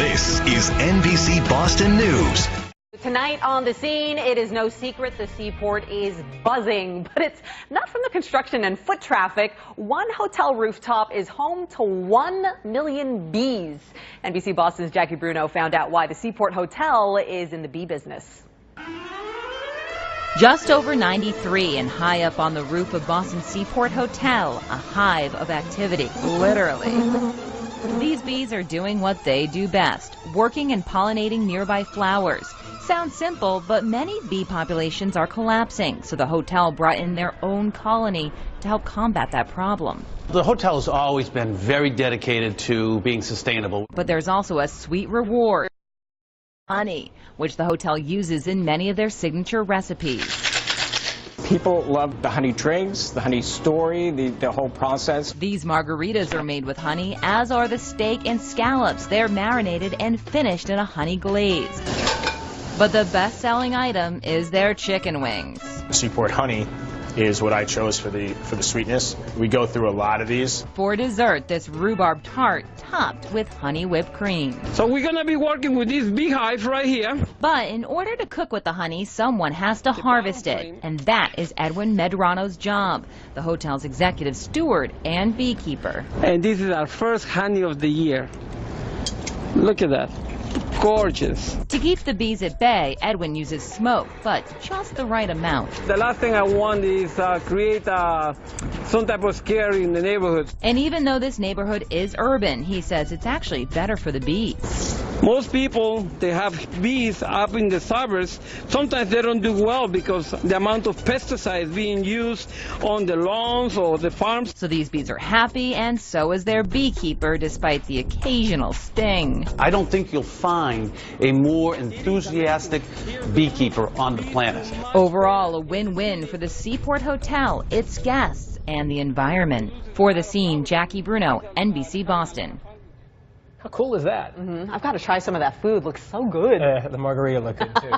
This is NBC Boston News. Tonight on the scene, it is no secret the Seaport is buzzing, but it's not from the construction and foot traffic. One hotel rooftop is home to 1 million bees. NBC Boston's Jackie Bruno found out why the Seaport Hotel is in the bee business. Just over 93 and high up on the roof of Boston's Seaport Hotel, a hive of activity, literally. These bees are doing what they do best, working and pollinating nearby flowers. Sounds simple, but many bee populations are collapsing, so the hotel brought in their own colony to help combat that problem. The hotel has always been very dedicated to being sustainable. But there's also a sweet reward, honey, which the hotel uses in many of their signature recipes. People love the honey drinks, the honey story, the whole process. These margaritas are made with honey, as are the steak and scallops. They're marinated and finished in a honey glaze. But the best-selling item is their chicken wings. Seaport honey is what I chose for the sweetness. We go through a lot of these. For dessert, this rhubarb tart topped with honey whipped cream. So we're gonna be working with this beehive right here. But in order to cook with the honey, someone has to harvest it. And that is Edwin Medrano's job, the hotel's executive steward and beekeeper. And this is our first honey of the year. Look at that. Gorgeous. To keep the bees at bay, Edwin uses smoke, but just the right amount. The last thing I want is create some type of scare in the neighborhood. And even though this neighborhood is urban, he says it's actually better for the bees. Most people, they have bees up in the suburbs. Sometimes they don't do well because the amount of pesticides being used on the lawns or the farms. So these bees are happy, and so is their beekeeper, despite the occasional sting. I don't think you'll find a more enthusiastic beekeeper on the planet. Overall, a win-win for the Seaport Hotel, its guests, and the environment. For The Scene, Jackie Bruno, NBC Boston. How cool is that? I've got to try some of that food. Looks so good. The margarita looked good too.